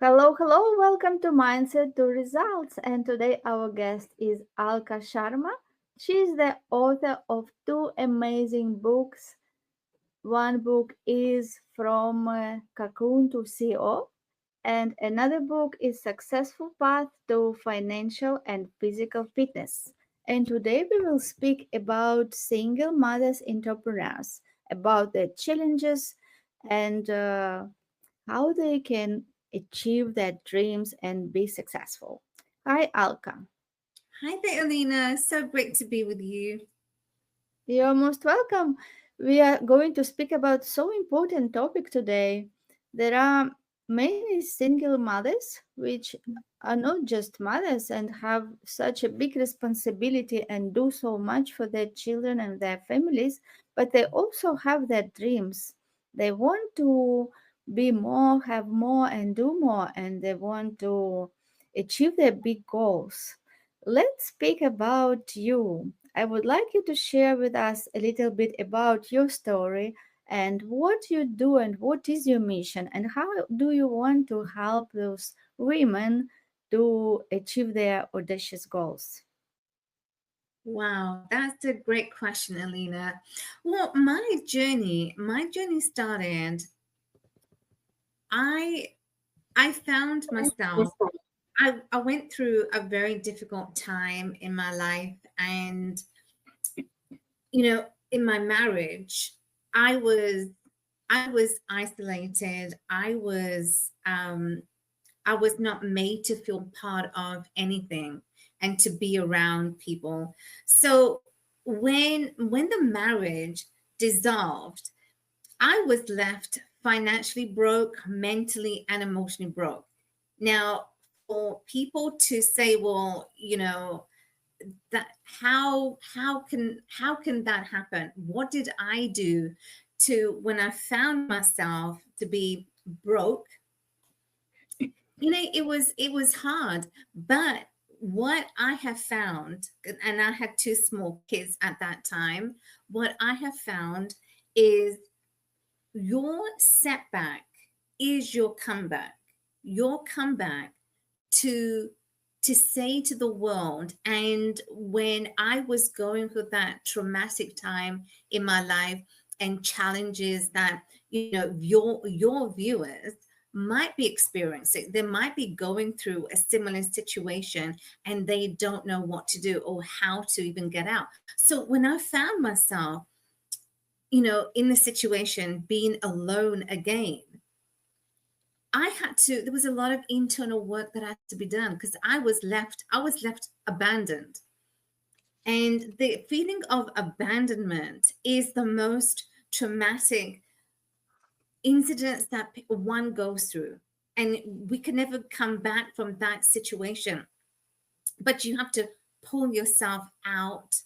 Hello, hello, welcome to Mindset to Results. And today our guest is Alka Sharma. She is the author of two amazing books. One book is From Cocoon to CEO, and another book is Successful Path to Financial and Physical Fitness. And today we will speak about single mothers entrepreneurs, about their challenges and how they can achieve their dreams and be successful. Hi, Alka. Hi there, Elena. So great to be with you. You're most welcome. We are going to speak about so important topic today. There are many single mothers which are not just mothers and have such a big responsibility and do so much for their children and their families, but they also have their dreams. They want to be more, have more, and do more, and they want to achieve their big goals. Let's speak about you. I would like you to share with us a little bit about your story and what you do and what is your mission and how do you want to help those women to achieve their audacious goals. Wow, that's a great question, Elena. Well, my journey started. I I found myself. I went through a very difficult time in my life, and in my marriage, I was I was isolated. I was not made to feel part of anything and to be around people. So when the marriage dissolved, I was left financially broke, mentally and emotionally broke. Now, for people to say, well, that how can that happen? What did I do to when I found myself to be broke? It was hard, but what I have found, and I had two small kids at that time, what I have found is your setback is your comeback. Your comeback to to say to the world. And when I was going through that traumatic time in my life and challenges that your viewers might be experiencing, they might be going through a similar situation and they don't know what to do or how to even get out. So when I found myself in the situation being alone again, there was a lot of internal work that had to be done because I was left abandoned. And the feeling of abandonment is the most traumatic incidents that one goes through. And we can never come back from that situation. But you have to pull yourself out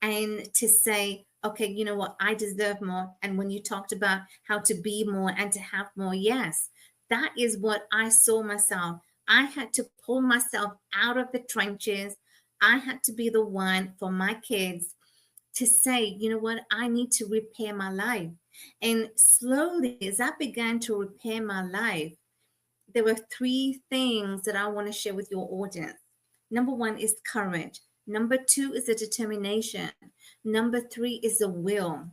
and to say, okay, you know what, I deserve more. And when you talked about how to be more and to have more, yes, that is what I saw myself. I had to pull myself out of the trenches. I had to be the one for my kids to say, you know what, I need to repair my life. And slowly, as I began to repair my life, there were three things that I want to share with your audience. Number one is courage. Number two is the determination. Number three is the will.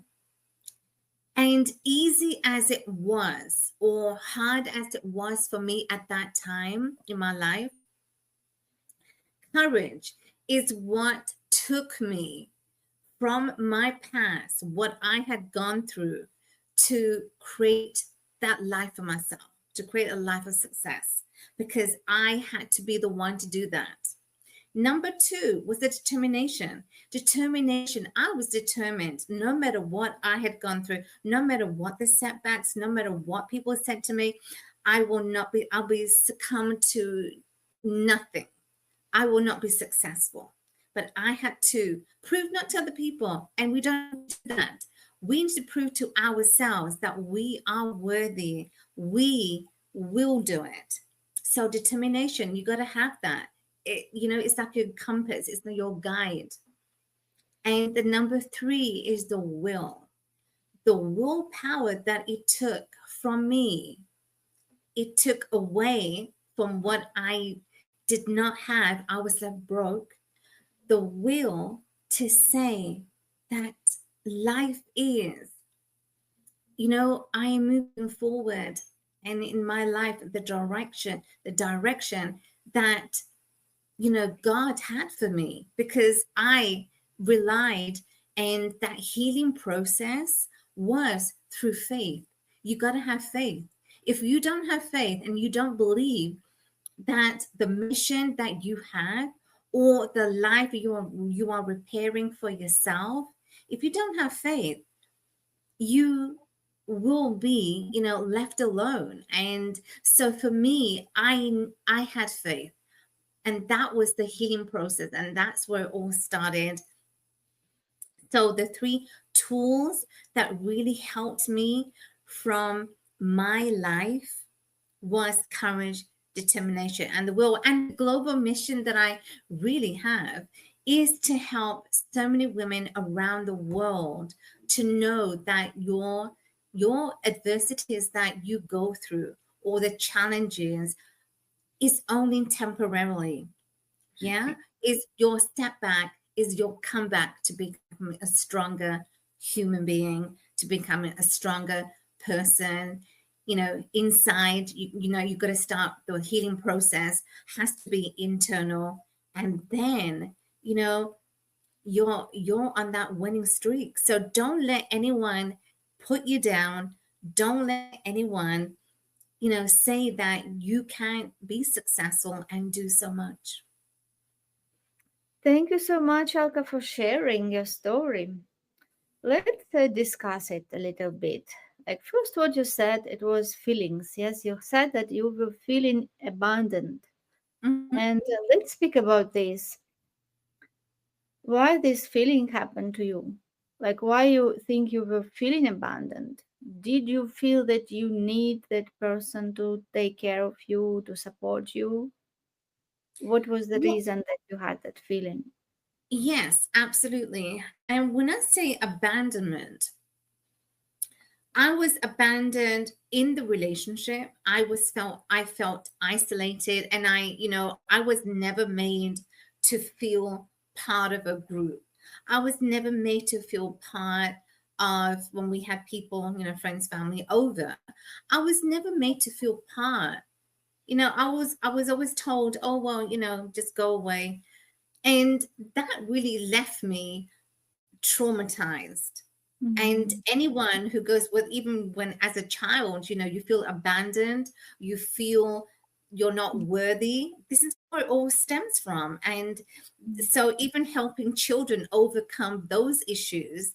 And easy as it was, or hard as it was for me at that time in my life, courage is what took me from my past, what I had gone through, to create that life for myself, to create a life of success, because I had to be the one to do that. Number two was the determination. Determination. I was determined no matter what I had gone through, no matter what the setbacks, no matter what people said to me, I'll be succumbed to nothing. I will not be successful. But I had to prove not to other people, and we don't do that. We need to prove to ourselves that we are worthy. We will do it. So determination, you got to have that. It's like your compass, it's your guide. And the number three is the willpower that it took from me. It took away from what I did not have, I was left broke. The will to say that life is, I am moving forward, and in my life, the direction that, God had for me, because I relied, and that healing process was through faith. You got to have faith. If you don't have faith and you don't believe that the mission that you have, or the life you are repairing for yourself, if you don't have faith, you will be, left alone. And so for me, I had faith, and that was the healing process, and that's where it all started. So the three tools that really helped me from my life was courage, determination, and the will. And the global mission that I really have is to help so many women around the world to know that your adversities that you go through, or the challenges, is only temporarily. Yeah, is your step back, is your comeback to become a stronger human being, to becoming a stronger person. Inside, you got to start. The healing process has to be internal, and then, you know you're on that winning streak. So don't let anyone put you down. Don't let anyone, say that you can't be successful and do so much. Thank you so much, Alka, for sharing your story. Let's discuss it a little bit. Like, first, what you said, it was feelings. Yes, you said that you were feeling abandoned. Mhm. And let's speak about this. Why this feeling happened to you? Like, why you think you were feeling abandoned? Did you feel that you need that person to take care of you, to support you? What was the Well, reason that you had that feeling? yes, absolutely. And when I say abandonment, I was abandoned in the relationship. I felt isolated, and I was never made to feel part of a group. I was never made to feel part of, when we had people, friends, family over. I was never made to feel part. I was always told, "Oh, well, just go away." And that really left me traumatized. And Mhm. anyone who goes with, even when as a child, you feel abandoned, you feel you're not worthy. This is where it all stems from. And so even helping children overcome those issues,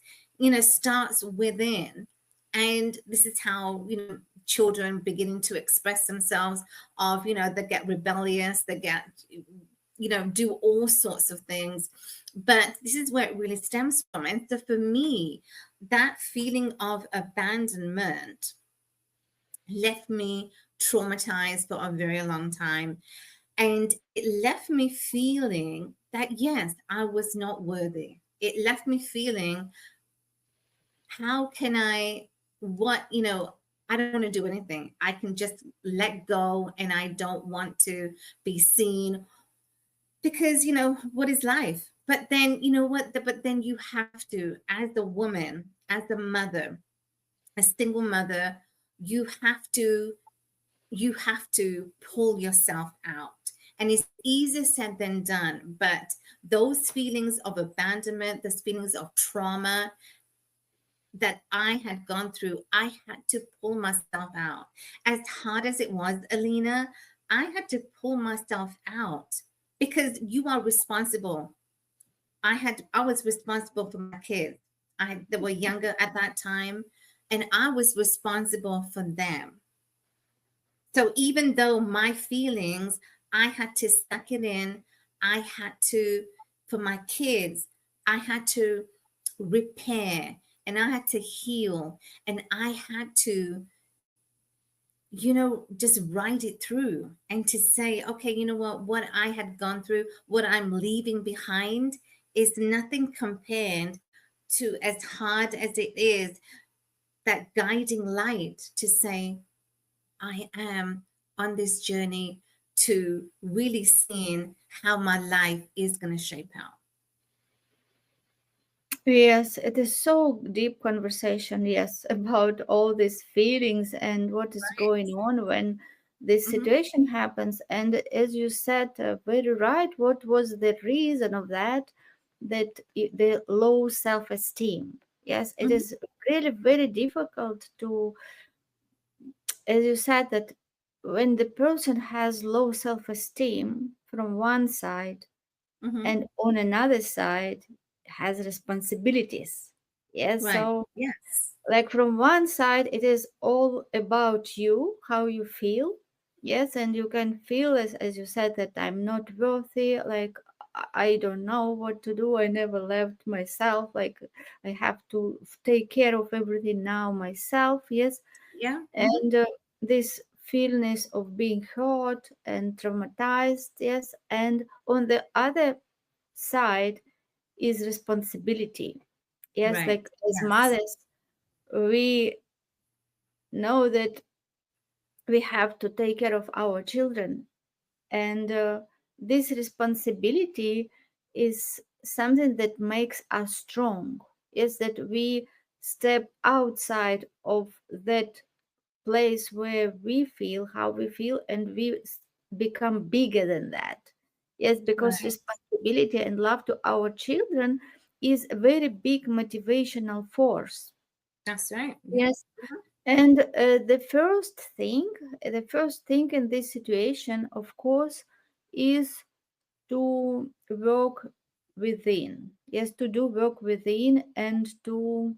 starts within. And this is how, children beginning to express themselves, of, they get rebellious, they get, do all sorts of things. But this is where it really stems from. And so for me, that feeling of abandonment left me traumatized for a very long time. And it left me feeling that, yes, I was not worthy. It left me feeling, how can I, I don't want to do anything. I can just let go, and I don't want to be seen, because what is life? But then, but then you have to, as a woman, as a mother, a single mother, you have to pull yourself out. And it's easier said than done. But those feelings of abandonment, those feelings of trauma that I had gone through, I had to pull myself out. As hard as it was, Alina, I had to pull myself out, because you are responsible. I was responsible for my kids. They were younger at that time, and I was responsible for them. So even though my feelings, I had to suck it in. I had to, for my kids, I had to repair, and I had to heal, and I had to, just write it through, and to say, okay, what I had gone through, what I'm leaving behind, is nothing compared to, as hard as it is, that guiding light to say, I am on this journey. to really seeing how my life is going to shape out. Yes, it is so deep conversation, yes, about all these feelings and what is going on when this Mm-hmm, situation happens. And as you said, very right, what was the reason of that? The low self-esteem. Yes, it mm-hmm, is really very difficult to, as you said, that when the person has low self-esteem from one side mm-hmm. and on another side has responsibilities. Yes, Right. so Yes. like from one side it is all about you, how you feel. Yes, and you can feel as you said that I'm not worthy, like I don't know what to do, I never loved myself, like I have to take care of everything now myself. Yes, Yeah. Mm-hmm. and this feelness of being hurt and traumatized. Yes, and on the other side is responsibility. Yes, Right. like as Yes. mothers, we know that we have to take care of our children, and this responsibility is something that makes us strong. Yes, that we step outside of that place where we feel how we feel, and we become bigger than that. Yes, because Right. responsibility and love to our children is a very big motivational force. That's right. Yeah. Yes, and the first thing in this situation, of course, is to work within. Yes, to do work within and to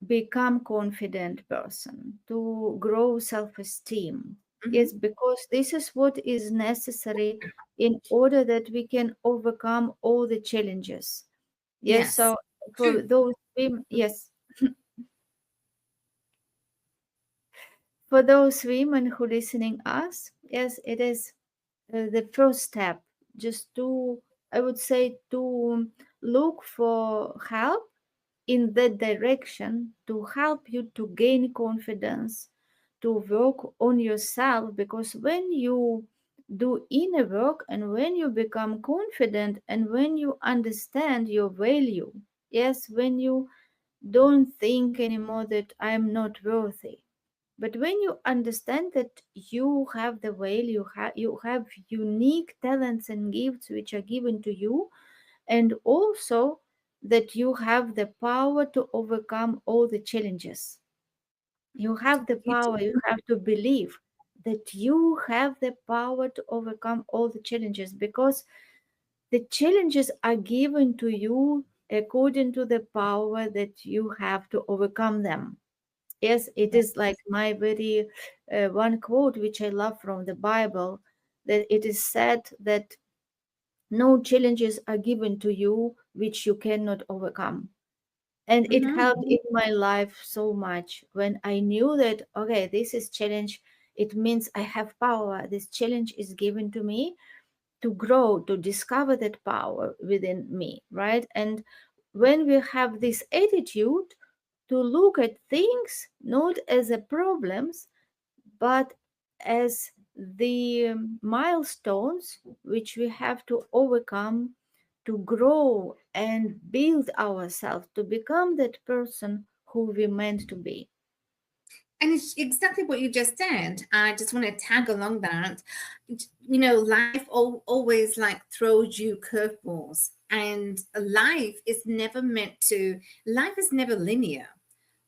become confident person, to grow self-esteem. Mm-hmm. Yes, because this is what is necessary in order that we can overcome all the challenges. Yes, Yes. so for True. those women, yes, for those women who listening us, yes, it is the first step, just to, I would say, to look for help in that direction, to help you to gain confidence, to work on yourself. Because when you do inner work and when you become confident and when you understand your value, yes, when you don't think anymore that I am not worthy, but when you understand that you have the value, you have unique talents and gifts which are given to you, and also that you have the power to overcome all the challenges. You have the You do. power, you have to believe that you have the power to overcome all the challenges, because the challenges are given to you according to the power that you have to overcome them. Yes, it Yeah. is like my very one quote which I love from the Bible, that it is said that no challenges are given to you which you cannot overcome. And it Mm-hmm. helped in my life so much when I knew that, okay, this is challenge. It means I have power. This challenge is given to me to grow, to discover that power within me, right? And when we have this attitude to look at things not as a problems, but as the milestones which we have to overcome to grow and build ourselves to become that person who we meant to be. And it's exactly what you just said. I just want to tag along that. You know, life always like throws you curveballs, and life is never meant to, life is never linear.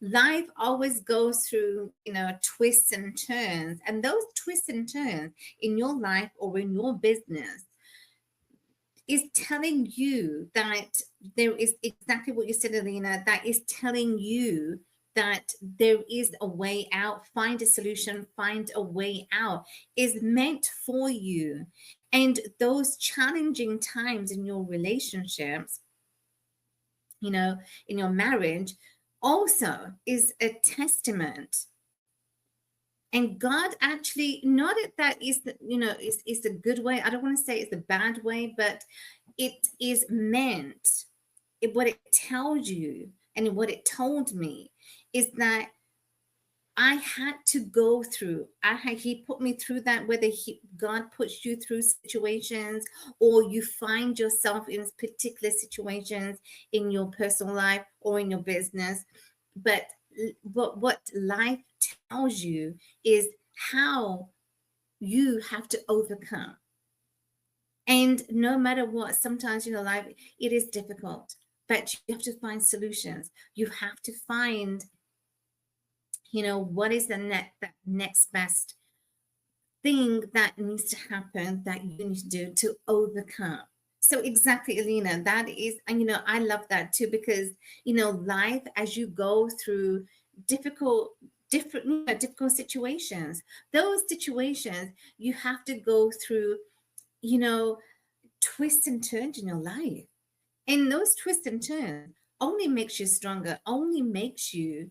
Life always goes through, you know, twists and turns. And those twists and turns in your life or in your business is telling you that there is exactly what you said, Alina, that is telling you that there is a way out, find a solution, find a way out, is meant for you. And those challenging times in your relationships, you know, in your marriage, also is a testament. And God actually, not that that is the, you know, is the good way. I don't want to say it's the bad way, but it is meant, what it tells you and what it told me is that I had to go through. He put me through that. Whether God puts you through situations, or you find yourself in particular situations in your personal life or in your business, but what life tells you is how you have to overcome. And no matter what, sometimes in your life it is difficult, but you have to find solutions. You have to find, what is that next best thing that needs to happen, that you need to do to overcome. So exactly, Elena, that is, and I love that too, because life, as you go through difficult different difficult situations, those situations, you have to go through, you know twists and turns in your life. And those twists and turns only makes you stronger, only makes you,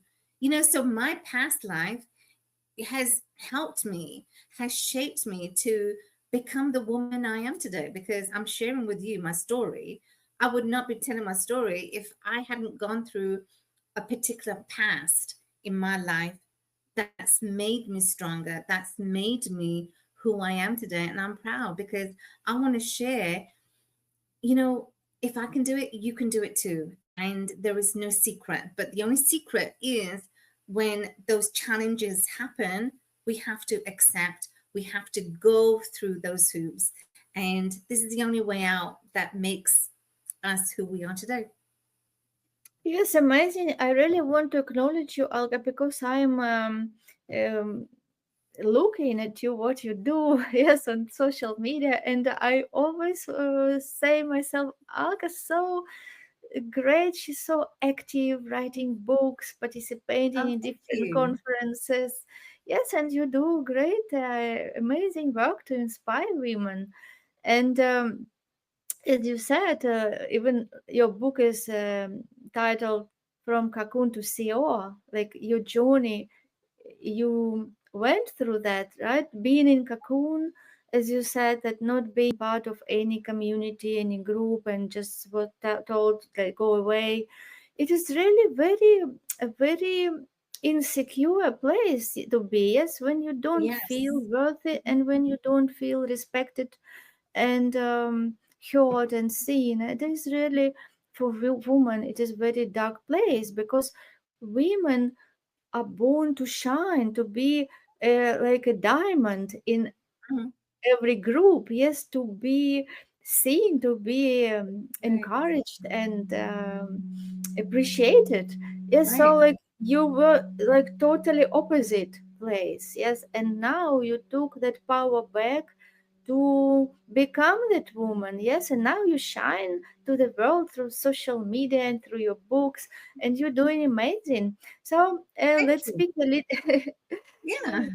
so my past life has helped me, has shaped me to become the woman I am today, because I'm sharing with you my story. I would not be telling my story if I hadn't gone through a particular past in my life that's made me stronger, that's made me who I am today. And I'm proud because I want to share, you know, if I can do it, you can do it too. And there is no secret. But the only secret is when those challenges happen, we have to accept, we have to go through those hoops. And this is the only way out that makes us who we are today. Yes, amazing. I really want to acknowledge you, Alga, because I'm um, looking at you, what you do, yes, on social media, and I always say myself, Alga, so great. She's so active, writing books, participating Oh, in thank different you. conferences. Yes, and you do great, amazing work to inspire women. And as you said, even your book is titled "From Cocoon to CEO," like your journey. You went through that, right? Being in cocoon, as you said, that not being part of any community, any group, and just what told that go away. It is really a very insecure place to be. Yes, when you don't Yes. feel worthy Mhm. and when you don't feel respected and heard and seen. It is really for women. It is very dark place because women are born to shine, to be like a diamond in Mhm. every group. Yes, to be seen, to be Right. encouraged and appreciated. Yes, so Right. like you were like totally opposite place. Yes, and now you took that power back to become that woman. Yes, and now you shine to the world through social media and through your books, and you're doing amazing. So Thank let's you. speak a little. Yeah.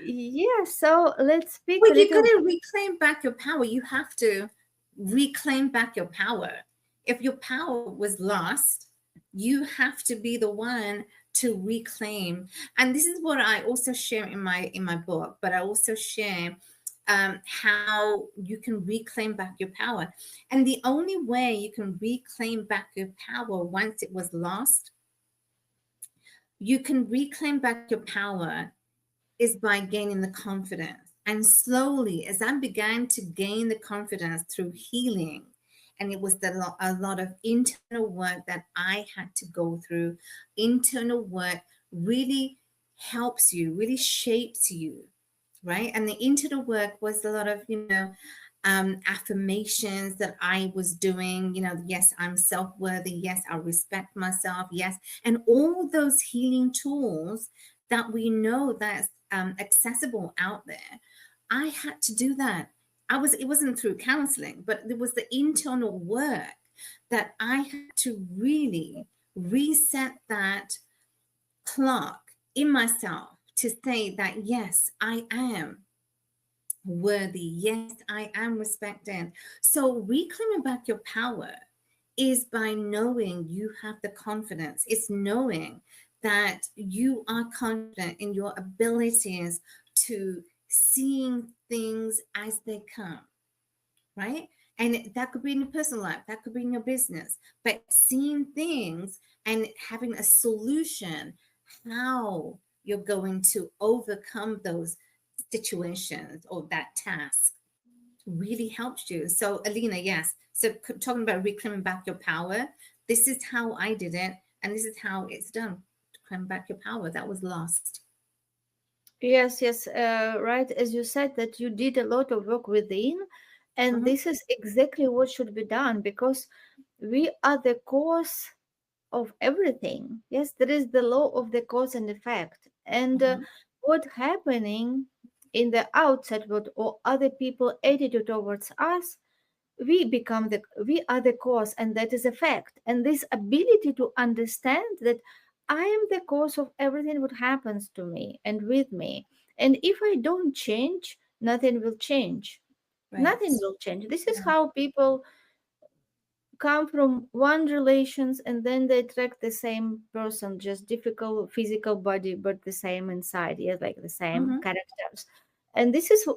Yeah, so let's speak Well, a you got little. to reclaim back your power. You have to reclaim back your power. If your power was lost, you have to be the one to reclaim. And this is what I also share in my book. But I also share how you can reclaim back your power. And the only way you can reclaim back your power once it was lost, you can reclaim back your power is by gaining the confidence. And slowly, as I began to gain the confidence through healing, and it was a lot of internal work that I had to go through. Internal work really helps you, really shapes you, right? And the internal work was a lot of, affirmations that I was doing. Yes, I'm self worthy. Yes, I respect myself. Yes, and all those healing tools that we know that's accessible out there. I had to do that. It wasn't through counseling, but it was the internal work that I had to really reset that clock in myself to say that, yes, I am worthy. Yes, I am respected. So reclaiming back your power is by knowing you have the confidence. It's knowing that you are confident in your abilities to seeing things as they come, right? And that could be in your personal life, that could be in your business, but seeing things and having a solution, how you're going to overcome those situations or that task really helps you. So, Alina, yes. So, talking about reclaiming back your power, this is how I did it, and this is how it's done. Claim back your power that was lost. Yes, yes, right. As you said, that you did a lot of work within, and Mm-hmm, this is exactly what should be done because we are the cause of everything. Yes, there is the law of the cause and effect, and mm-hmm, what happening in the outside, what or other people attitude towards us, we are the cause, and that is a fact. And this ability to understand that I am the cause of everything what happens to me and with me, and if I don't change, nothing will change. Nothing right. will change. This is Yeah. how people come from one relations, and then they attract the same person, just difficult physical body but the same inside, yes, like the same Mm-hmm, characters. And this is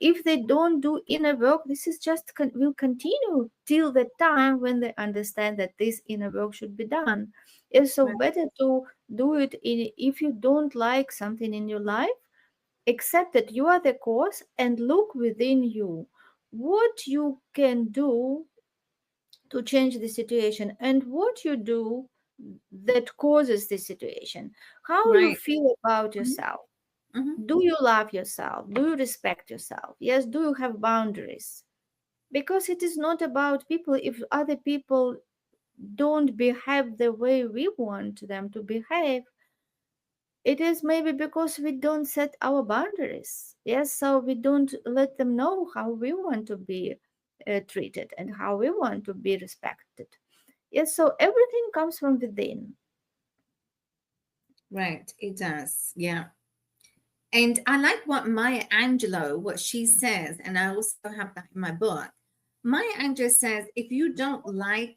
if they don't do inner work, this is just will continue till the time when they understand that this inner work should be done. It's so right, better to do it if you don't like something in your life, accept that you are the cause and look within you what you can do to change the situation and what you do that causes the situation, how you right. feel about Mm-hmm, yourself. mm-hmm, Do you love yourself? Do you respect yourself? Yes, do you have boundaries? Because it is not about people. If other people don't behave the way we want them to behave, it is maybe because we don't set our boundaries. Yes, so we don't let them know how we want to be treated and how we want to be respected. Yes, so everything comes from within. right. It does. Yeah. And I like what Maya Angelou, what she says, and I also have that in my book. Maya Angelou says, if you don't like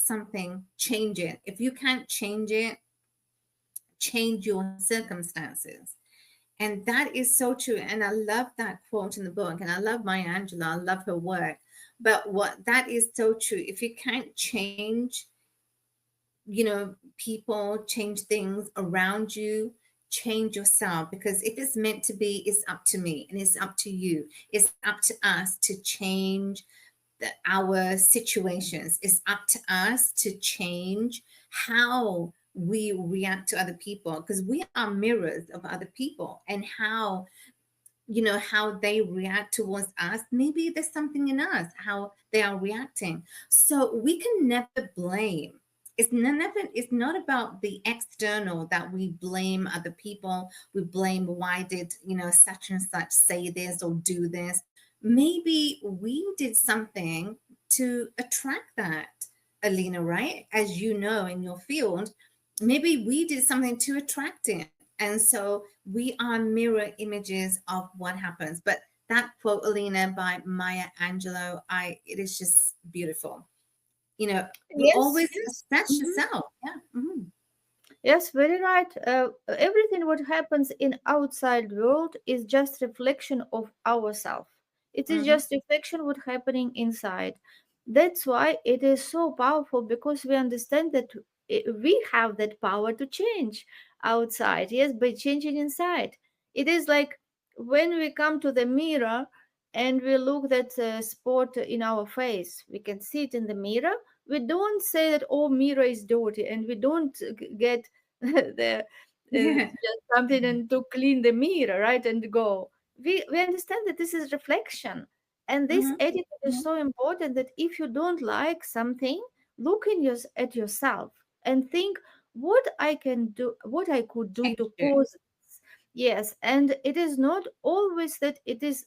something, change it. If you can't change it, change your circumstances. And that is so true. And I love that quote in the book. And I love Maya Angelou. I love her work. But what that is so true. If you can't change, people, change things around you, change yourself. Because if it's meant to be, it's up to me and it's up to you. It's up to us to change our situations. It's up to us to change how we react to other people because we are mirrors of other people, and how they react towards us, maybe there's something in us how they are reacting. So we can never blame. It's not about the external that we blame other people. We blame, why did such and such say this or do this. Maybe we did something to attract that, Alina, right? As you know, in your field, maybe we did something to attract it. And so we are mirror images of what happens. But that quote, Alina, by Maya Angelou, it is just beautiful. You Yes, always yes. assess Mhm. yourself. Yeah. Hmm. Yes, very right. Everything what happens in outside world is just reflection of ourself. It is Hmm. just reflection what happening inside. That's why it is so powerful because we understand that we have that power to change outside. Yes, by changing inside. It is like when we come to the mirror and we look at spot in our face. We can see it in the mirror. We don't say that oh mirror is dirty, and we don't get the Yeah. just something and to clean the mirror, right, and go. We understand that this is reflection, and this Hmm. attitude is Hmm. so important that if you don't like something, look at yourself and think what I can do, what I could do Change to it. cause this. Yes, and it is not always that it is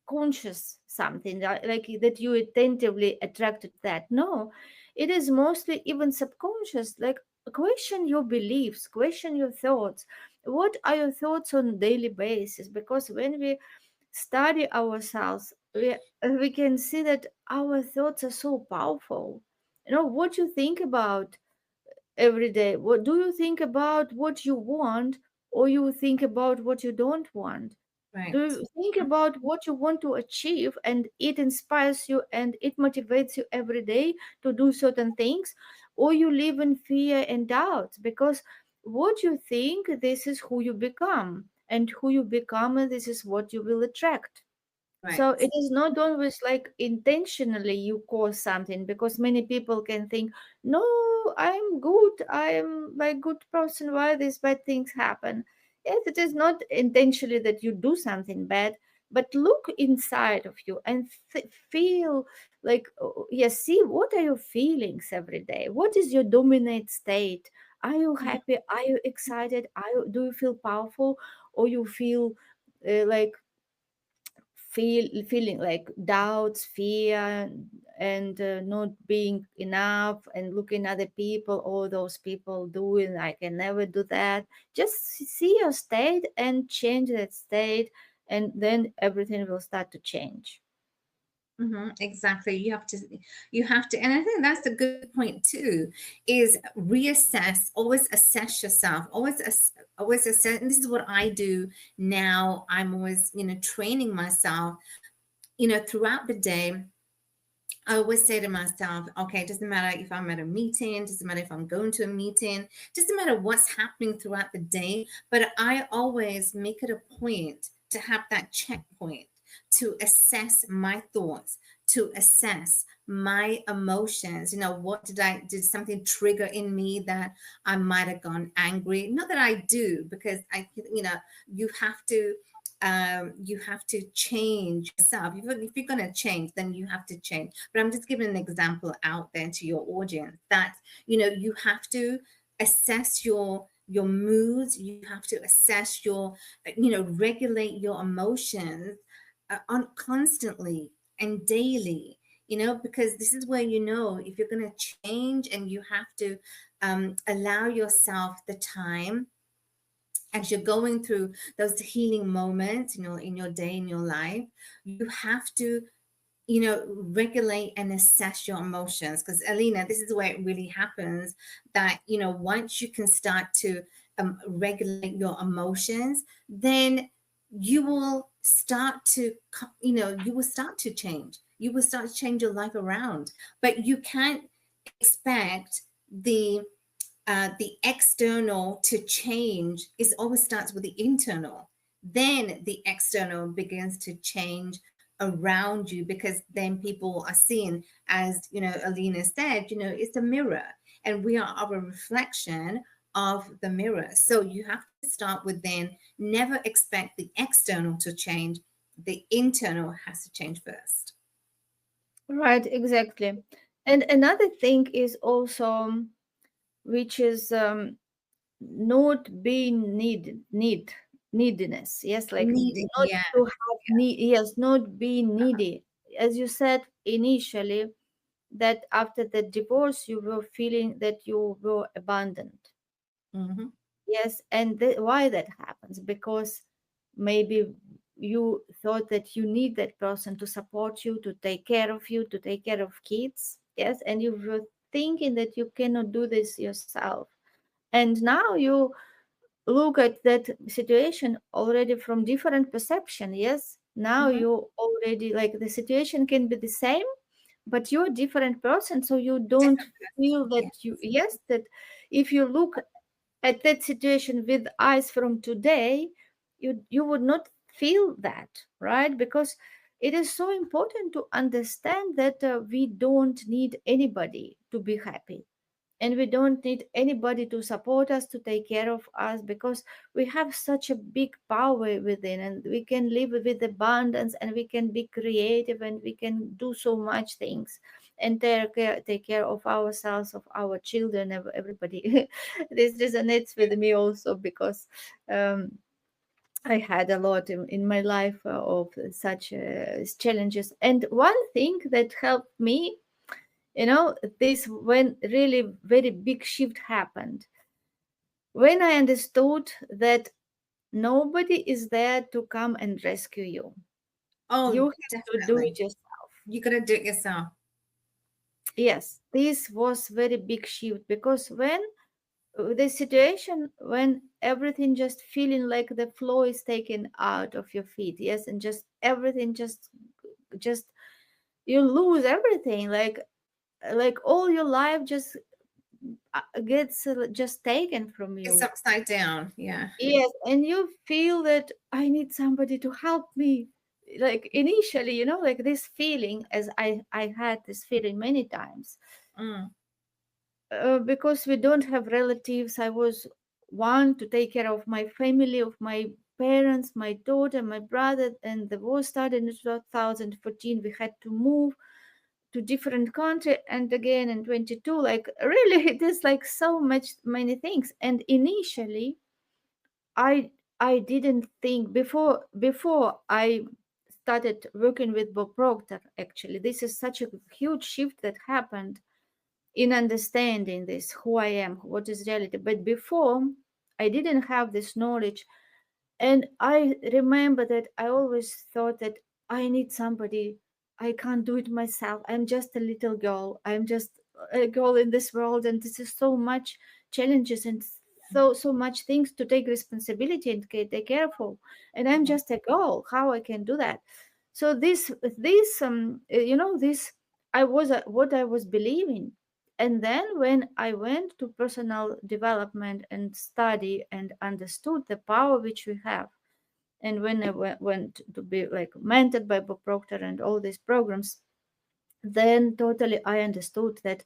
conscious something like that you attentively attracted that. No, it is mostly even subconscious, like question your beliefs, question your thoughts. What are your thoughts on daily basis? Because when we study ourselves, we can see that our thoughts are so powerful. What you think about every day, what do you think about what you want, or you think about what you don't want? Do Right. you think about what you want to achieve and it inspires you and it motivates you every day to do certain things? Or you live in fear and doubt? Because what you think, this is who you become, and who you become, this is what you will attract. So Correct. it is not always like intentionally you cause something, because many people can think, no, I'm good, I'm a good person, why these bad things happen? Yes, it is not intentionally that you do something bad, but look inside of you and feel like, yes, see what are your feelings every day, what is your dominant state, are you happy, are you excited, do you feel powerful, or you feel like feeling like doubts, fear, and not being enough, and looking at the people, all those people doing, I can never do that. Just see your state and change that state, and then everything will start to change. Exactly. You have to, and I think that's a good point too, is reassess, always assess yourself, always assess. And this is what I do now. I'm always, training myself, throughout the day. I always say to myself, okay, it doesn't matter if I'm at a meeting, doesn't matter if I'm going to a meeting, doesn't matter what's happening throughout the day, but I always make it a point to have that checkpoint, to assess my thoughts, to assess my emotions. Did something trigger in me that I might have gone angry? Not that I do, because you have to change yourself. If you're going to change, then you have to change. But I'm just giving an example out there to your audience that you have to assess your moods. You have to assess your regulate your emotions on constantly and daily, because this is where if you're going to change, and you have to allow yourself the time as you're going through those healing moments, in your day, in your life. You have to regulate and assess your emotions, because Alina, this is where it really happens, that once you can start to regulate your emotions, then you will start to you will start to change, you will start to change your life around. But you can't expect the external to change. It always starts with the internal. Then the external begins to change around you, because then people are seeing, as Alina said, it's a mirror, and we are our reflection of the mirror. So you have to start within. Never expect the external to change. The internal has to change first. Right, exactly. And another thing is also, which is not being neediness, yes, like Needing, not yeah. to have need, yes, not being needy, as you said initially, that after the divorce you were feeling that you were abandoned. Hmm. Yes, and why that happens? Because maybe you thought that you need that person to support you, to take care of you, to take care of kids. Yes, and you were thinking that you cannot do this yourself. And now you look at that situation already from different perception. Yes, now Hmm. you already, like, the situation can be the same, but you're a different person, so you don't Different feel person, that yeah. you, yes, that if you look at that situation with eyes from today, you would not feel that, right? Because it is so important to understand that we don't need anybody to be happy, and we don't need anybody to support us, to take care of us, because we have such a big power within, and we can live with abundance, and we can be creative, and we can do so much things, and take care of ourselves, of our children, everybody. This resonates with me also, because um, I had a lot in my life of such challenges. And one thing that helped me, this, when really very big shift happened, when I understood that nobody is there to come and rescue you, Oh, you have to do definitely. it yourself. You gotta do it yourself. Yes, this was very big shift, because when the situation, when everything just feeling like the flow is taken out of your feet, yes, and just everything just you lose everything, like all your life just gets just taken from It's you. upside down. Yeah. Yes, and you feel that I need somebody to help me. Like initially, like this feeling, as I had this feeling many times, Mm, because we don't have relatives. I was one to take care of my family, of my parents, my daughter, my brother, and the war started in 2014. We had to move to different country, and again in 22. Like really, it is like so much many things. And initially, I I didn't think before I started working with Bob Proctor. Actually, this is such a huge shift that happened in understanding this, who I am, what is reality. But before, I didn't have this knowledge. And I remember that I always thought that I need somebody. I can't do it myself. I'm just a little girl. I'm just a girl in this world, and this is so much challenges and so much things to take responsibility and take care of. And I'm mhm, just a girl. How I can do that? So this I was what I was believing. And then when I went to personal development and study and understood the power which we have, and when I went to be like mentored by Bob Proctor and all these programs, then totally I understood that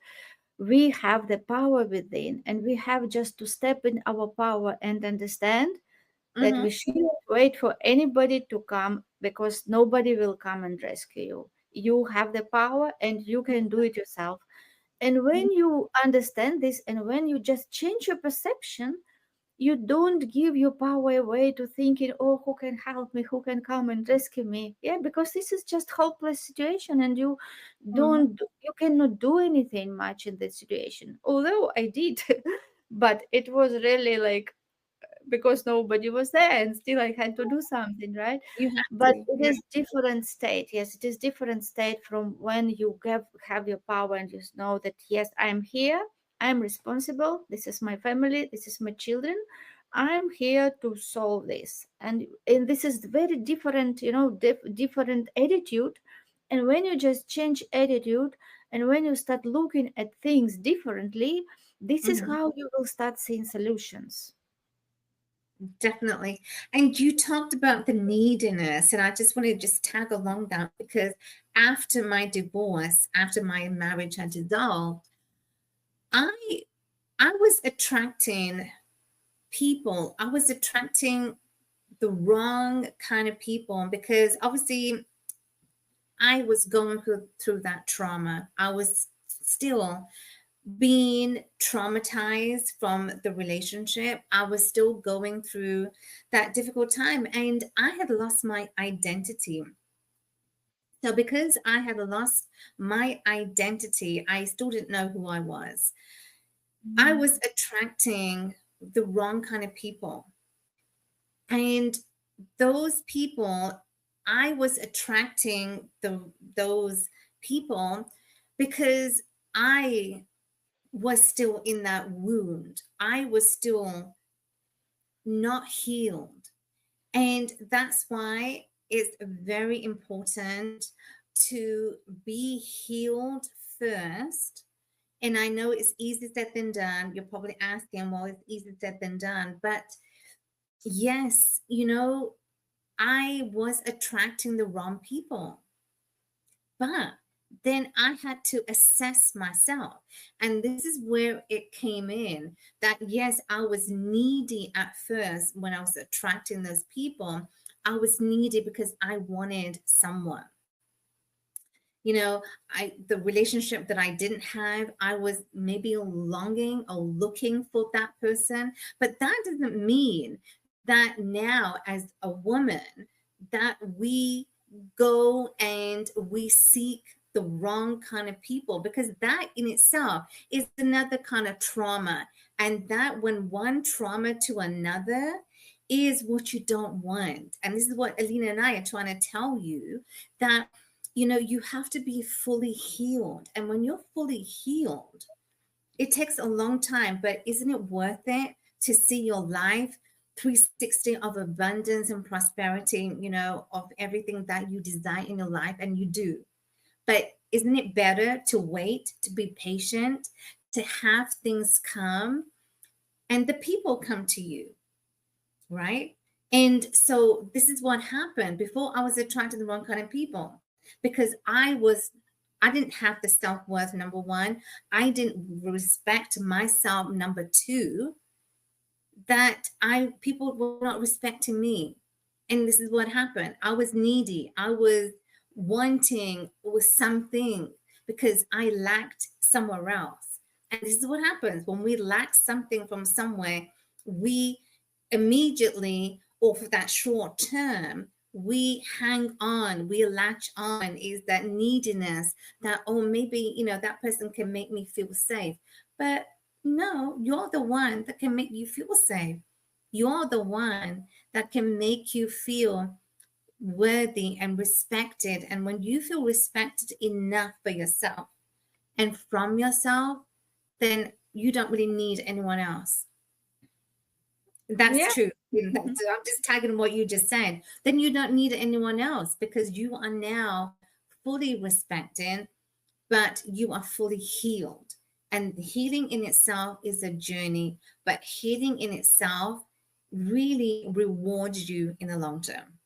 we have the power within, and we have just to step in our power and understand that mhm, we shouldn't wait for anybody to come, because nobody will come and rescue you. You have the power and you can do it yourself. And mhm, when you understand this, and when you just change your perception, you don't give your power away to thinking, oh, who can help me, who can come and rescue me. Yeah, because this is just hopeless situation, and mhm, you cannot do anything much in this situation, although I did. But it was really like, because nobody was there, and still I had to do something, right? you have But to. it Yeah. is different state. Yes, it is different state from when you have your power and you know that yes, I'm here, I'm responsible, this is my family, this is my children, I'm here to solve this. And this is very different, different attitude. And when you just change attitude, and when you start looking at things differently, this is Mhm. how you will start seeing solutions. Definitely. And you talked about the neediness, and I just want to just tag along that because after my divorce, after my marriage had dissolved, I I was attracting people. I was attracting the wrong kind of people because obviously I was going through that trauma. I was still being traumatized from the relationship. I was still going through that difficult time and I had lost my identity. So, because I had lost my identity, I still didn't know who I was. I Mhm. was attracting the wrong kind of people. And those people, I was attracting those people because I was still in that wound. I was still not healed. And that's why it's very important to be healed first. And I know it's easier said than done. You're probably asking, well, it's easier said than done. But yes, I was attracting the wrong people. But then I had to assess myself. And this is where it came in that, yes, I was needy at first when I was attracting those people. I was needy because I wanted someone. You know, the relationship that I didn't have, I was maybe longing or looking for that person. But that doesn't mean that now, as a woman, that we go and we seek the wrong kind of people, because that in itself is another kind of trauma. And that when one trauma to another is what you don't want. And this is what Alina and I are trying to tell you, that you have to be fully healed. And when you're fully healed, it takes a long time, but isn't it worth it to see your life 360 of abundance and prosperity, of everything that you desire in your life? And you do. But isn't it better to wait, to be patient, to have things come, and the people come to you, right? And so this is what happened. Before, I was attracted to the wrong kind of people because I didn't have the self-worth, number one. I didn't respect myself, number two, that I people were not respecting me. And this is what happened. I was needy. I was wanting was something because I lacked somewhere else. And this is what happens when we lack something from somewhere, we immediately, or for that short term, we hang on, we latch on, is that neediness that, oh, maybe, that person can make me feel safe. But no, you're the one that can make you feel safe. You're the one that can make you feel worthy and respected. And when you feel respected enough for yourself and from yourself, then you don't really need anyone else. That's Yeah. true. I'm just tagging what you just said. Then you don't need anyone else because you are now fully respected, but you are fully healed. And healing in itself is a journey, but healing in itself really rewards you in the long term.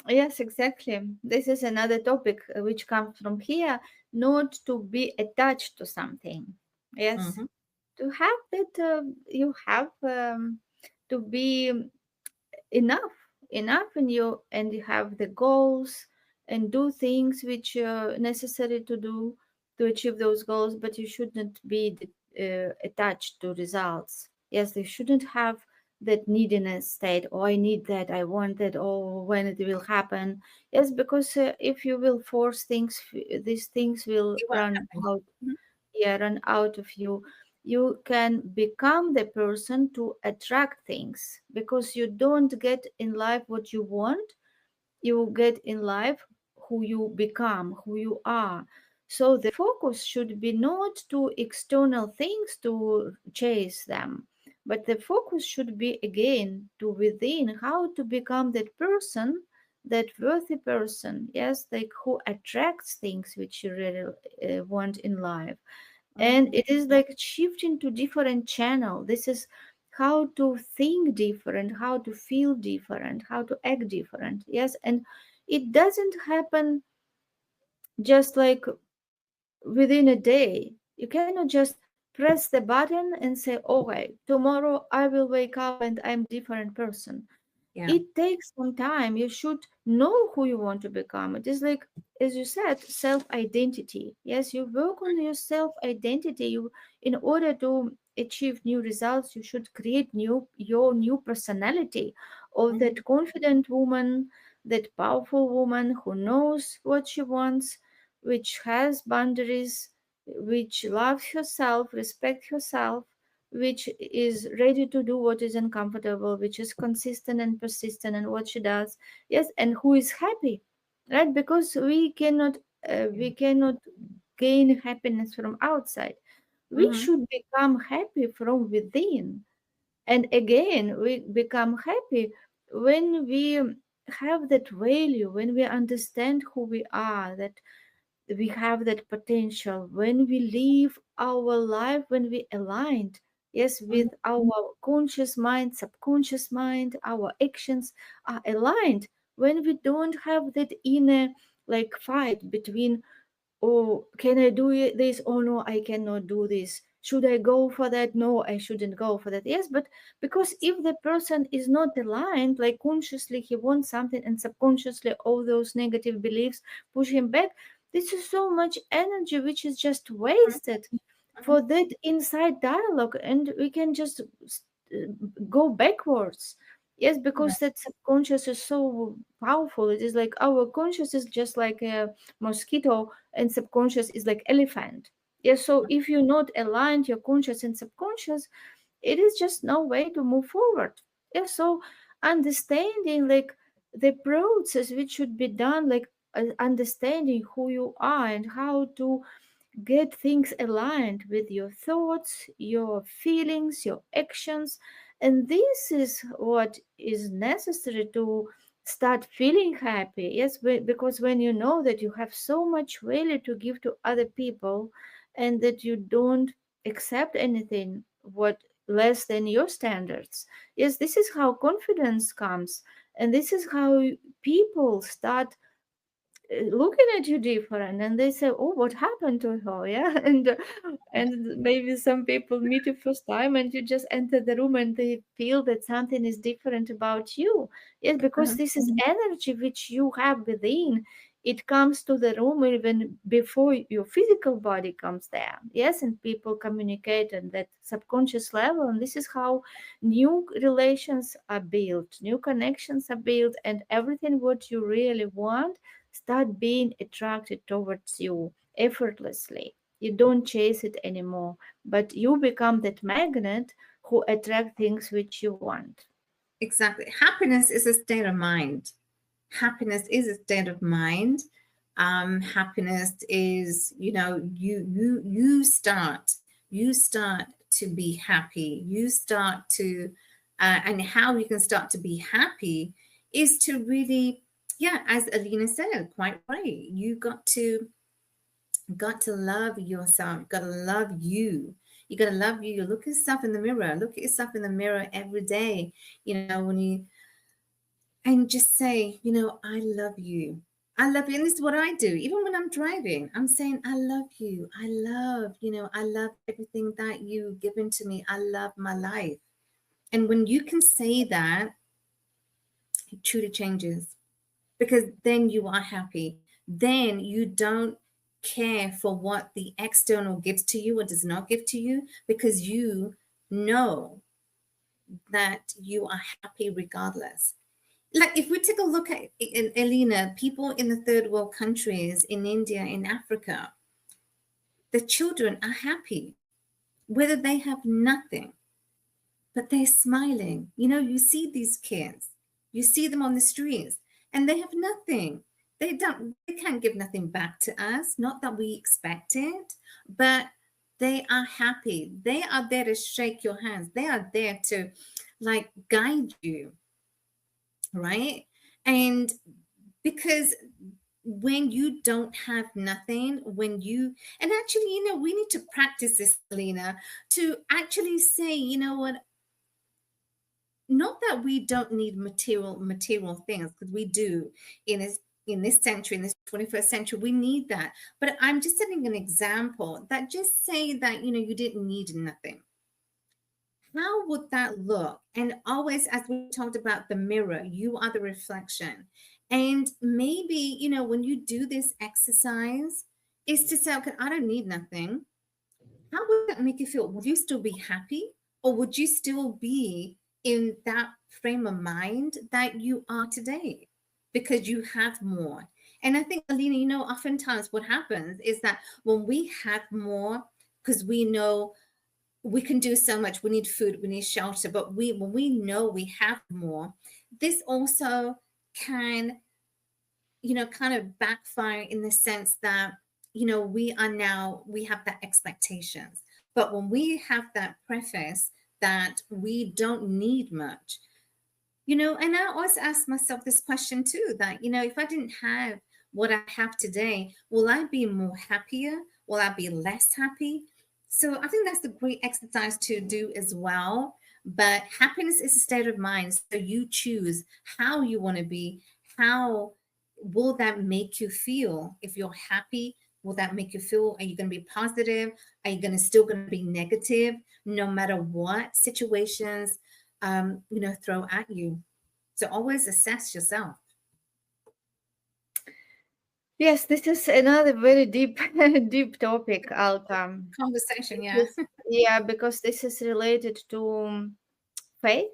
Yes, exactly. This is another topic which comes from here, not to be attached to something. Yes, Mm-hmm. to have that you have to be enough, enough in you, and you have the goals and do things which are necessary to do to achieve those goals, but you shouldn't be attached to results. Yes, they shouldn't have that neediness state. Oh, I need that, I want that, oh, when it will happen. Yes, because if you will force things, these things will It won't run happen. out. Mhm. Yeah, run out of you. You can become the person to attract things because you don't get in life what you want, you get in life who you become, who you are. So the focus should be not to external things to chase them, but the focus should be again to within, how to become that person, that worthy person, yes, like who attracts things which you really want in life. And Mhm. it is like shifting to different channel. This is how to think different, how to feel different, how to act different. Yes, and it doesn't happen just like within a day. You cannot just press the button and say, okay, tomorrow I will wake up and I'm different person. Yeah. It takes some time. You should know who you want to become. It is like, as you said, self identity. Yes, you work on your self identity. You, in order to achieve new results, you should create your new personality of Mhm. that confident woman, that powerful woman who knows what she wants, which has boundaries, which loves herself, respect herself, which is ready to do what is uncomfortable, which is consistent and persistent in what she does. Yes, and who is happy, right? Because Yeah. we cannot gain happiness from outside. We Mhm. should become happy from within. And again, we become happy when we have that value, when we understand who we are, that we have that potential when we live our life, when we aligned, yes, with Mhm. our conscious mind, subconscious mind, our actions are aligned, when we don't have that inner like fight between, oh, can I do this? Oh no, I cannot do this. Should I go for that? No, I shouldn't go for that. Yes, but because if the person is not aligned, like consciously he wants something and subconsciously all those negative beliefs push him back, this is so much energy which is just Mhm. wasted Mhm. for that inside dialogue, and we can just go backwards. Yes, Right. because that subconscious is so powerful. It is like our conscious is just like a mosquito and subconscious is like elephant. Yes, so if you not aligned your conscious and subconscious, it is just no way to move forward. Yes, so understanding like the process which should be done, like understanding who you are and how to get things aligned with your thoughts, your feelings, your actions. And this is what is necessary to start feeling happy. Yes, because when you know that you have so much value to give to other people, and that you don't accept anything what less than your standards. Yes, this is how confidence comes, and this is how people start looking at you different, and they say, oh, what happened to her? Yeah. And maybe some people meet you first time and you just enter the room and they feel that something is different about you. Yes, because Uh-huh. this is energy which you have within. It comes to the room even before your physical body comes there. Yes, and people communicate on that subconscious level, and this is how new relations are built, new connections are built, and everything what you really want start being attracted towards you effortlessly. You don't chase it anymore, but you become that magnet who attract things which you want. Exactly. Happiness is a state of mind. Happiness is a state of mind. Happiness is, you start to be happy. You start to, and how you can start to be happy is to really, yeah, as Alina said, quite right. You got to love yourself. Got to love you. You got to love you. You look at yourself in the mirror. Look at yourself in the mirror every day. When you and just say, I love you. I love you. And this is what I do. Even when I'm driving, I'm saying, I love you. I love everything that you've given to me. I love my life. And when you can say that, it truly changes because then you are happy. Then you don't care for what the external gives to you or does not give to you because you know that you are happy regardless. Like if we take a look at Elena, people in the third world countries, in India, in Africa, the children are happy, whether they have nothing, but they're smiling. You see these kids, you see them on the streets, and they have nothing. They can't give nothing back to us. Not that we expect it, but they are happy. They are there to shake your hands. They are there to like guide you, right? And because when you don't have nothing, and actually, we need to practice this, Lena, to actually say, you know what, not that we don't need material things, because we do in this century, in this 21st century, we need that. But I'm just setting an example that just say that, you didn't need nothing. How would that look? And always, as we talked about the mirror, you are the reflection. And maybe, when you do this exercise, is to say, okay, I don't need nothing. How would that make you feel? Would you still be happy? Or would you still be in that frame of mind that you are today? Because you have more. And I think, Alina, oftentimes what happens is that when we have more, because we know we can do so much. We need food, we need shelter, but when we know we have more, this also can, kind of backfire in the sense that, we have that expectations. But when we have that preface that we don't need much, and I always ask myself this question too, that, if I didn't have what I have today, will I be more happier? Will I be less happy? So I think that's a great exercise to do as well. But happiness is a state of mind. So you choose how you want to be. How will that make you feel? If you're happy, will that make you feel? Are you going to be positive? Are you still going to be negative no matter what situations throw at you? So always assess yourself. Yes, this is another very deep, deep topic, Alka. Conversation, yeah. Yes, yeah, because this is related to faith.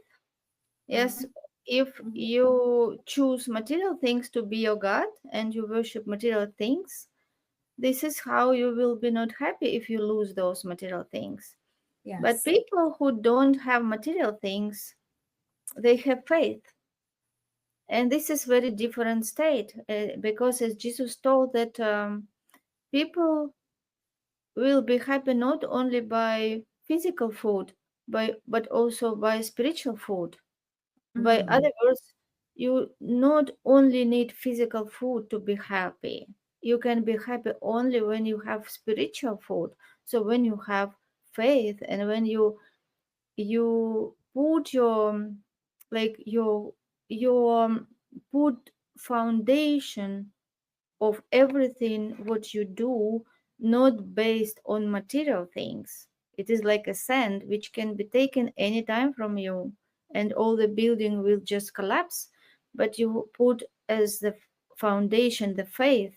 Yes, Mm-hmm. if Mm-hmm. you choose material things to be your God and you worship material things, this is how you will be not happy if you lose those material things. But Yes. people who don't have material things, they have faith. And this is very different state because as Jesus told that people will be happy not only by physical food, but also by spiritual food. By Mm. other words, you not only need physical food to be happy. You can be happy only when you have spiritual food. So when you have faith, and when you put your, like your put foundation of everything what you do, not based on material things. It is like a sand which can be taken anytime from you, and all the building will just collapse. But you put as the foundation the faith.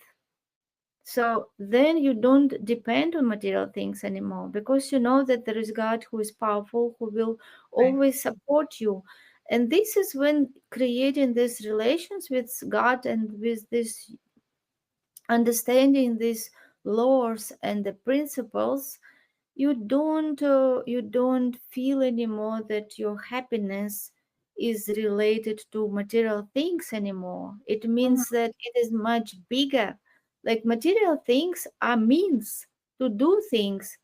So then you don't depend on material things anymore, because you know that there is God who is powerful, who will Right. always support you. And this is when creating these relations with God and with this understanding these laws and the principles, you don't feel anymore that your happiness is related to material things anymore. It Mhm. means that it is much bigger. Like material things are means to do things,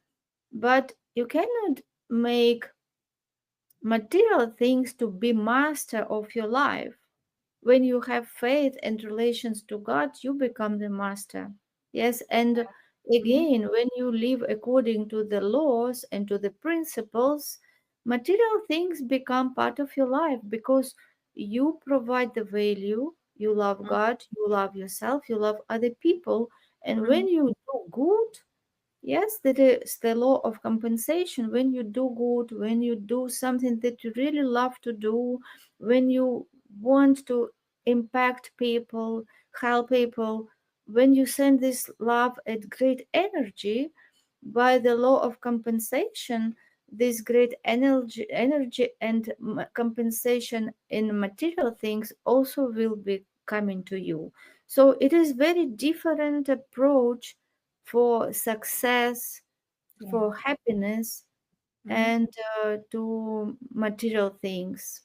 but you cannot make material things to be master of your life. When you have faith and relations to God, you become the master. Yes, and Mhm. again, when you live according to the laws and to the principles, material things become part of your life, because you provide the value. You love God, you love yourself, you love other people, and Mhm. when you do good, yes, that is the law of compensation. When you do good, when you do something that you really love to do, when you want to impact people, help people, when you send this love at great energy, by the law of compensation, this great energy and compensation in material things also will be coming to you. So it is very different approach for success, Yeah. for happiness, Mhm. and to material things.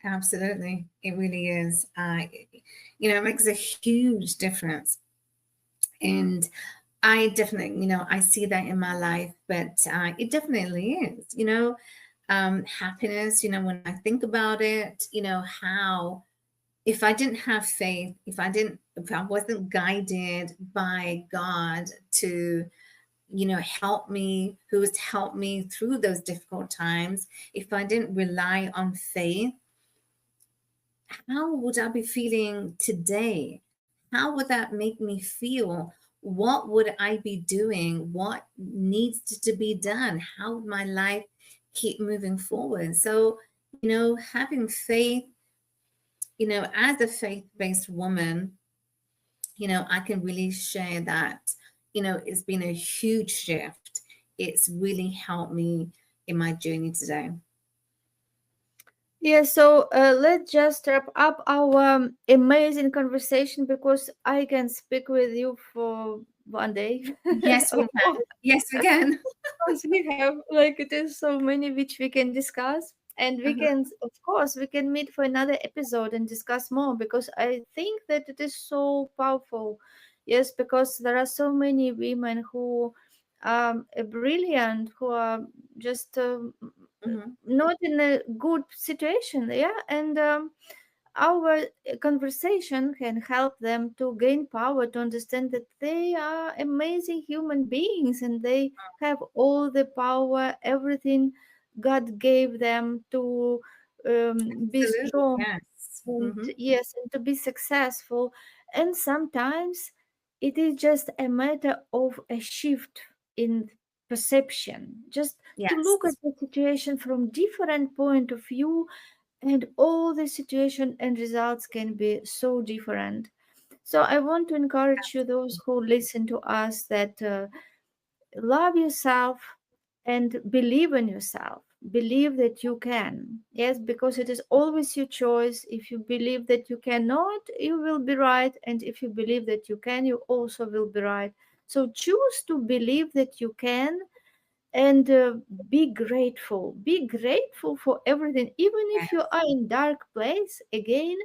Absolutely. It really is. It makes a huge difference. And I definitely, I see that in my life, but it definitely is, happiness, when I think about it, how if I didn't have faith, if I wasn't guided by God to, help me, who has helped me through those difficult times, if I didn't rely on faith, how would I be feeling today? How would that make me feel? What would I be doing? What needs to be done? How would my life keep moving forward? So, having faith, as a faith based woman, I can really share that, it's been a huge shift. It's really helped me in my journey today. Yeah, so let's just wrap up our amazing conversation, because I can speak with you for one day Yes, we or can. more. Yes, we can. Because we have, like, it is so many which we can discuss, and we Uh-huh. can, of course, we can meet for another episode and discuss more, because I think that it is so powerful. Yes, because there are so many women who are brilliant, who are just Mhm. not in a good situation, yeah, and our conversation can help them to gain power, to understand that they are amazing human beings, and they have all the power, everything God gave them to be Absolutely, strong, yes. and Mhm. yes, and to be successful. And sometimes it is just a matter of a shift in perception, just to look at Yes. the situation from different point of view, and all the situation and results can be so different. So I want to encourage you, those who listen to us, that love yourself and believe in yourself. Believe that you can. Yes, because it is always your choice. If you believe that you cannot, you will be right. And if you believe that you can, you also will be right. So choose to believe that you can, and be grateful. Be grateful for everything, even if you Yes. are in dark place. Again,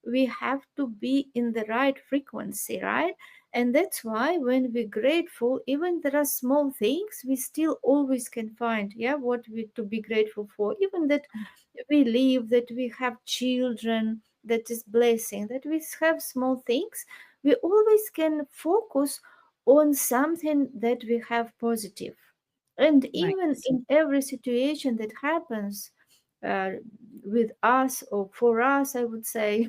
we have to be in the right frequency, right? And that's why when we're grateful, even there are small things, we still always can find, yeah, what we to be grateful for. Even that we live, that we have children, that is blessing, that we have small things, we always can focus on something that we have positive. And Right. even in every situation that happens uh, with us or for us, I would say,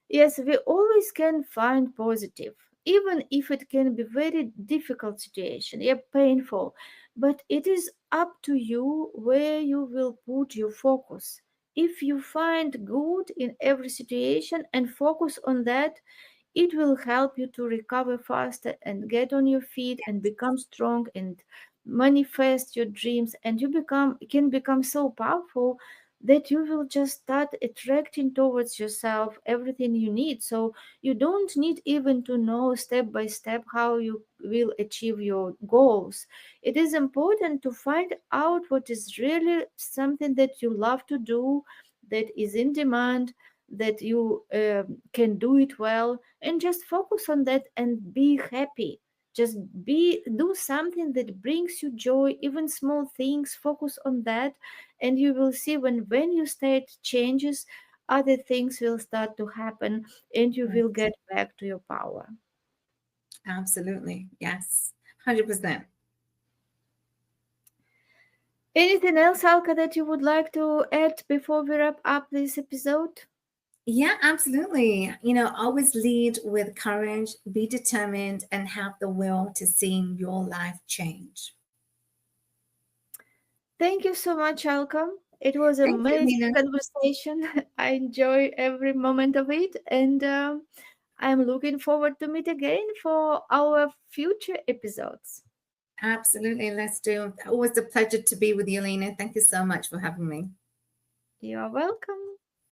yes, we always can find positive, even if it can be very difficult situation, yeah, painful. But it is up to you where you will put your focus. If you find good in every situation and focus on that, it will help you to recover faster and get on your feet and become strong and manifest your dreams, and you become can become so powerful that you will just start attracting towards yourself everything you need. So you don't need even to know step by step how you will achieve your goals. It is important to find out what is really something that you love to do, that is in demand, that you can do it well, and just focus on that and be happy. Just do something that brings you joy, even small things, focus on that, and you will see when your state changes, other things will start to happen, and you will Right. get back to your power. Absolutely. Yes. 100%. Anything else, Alka, that you would like to add before we wrap up this episode? Yeah, absolutely. Always lead with courage, be determined, and have the will to seeing your life change. Thank you so much, Alka. It was an Thank you, amazing Lena. conversation. I enjoy every moment of it, and I'm looking forward to meet again for our future episodes. Absolutely. Let's do. Always a pleasure to be with you, Lena. Thank you so much for having me. You are welcome.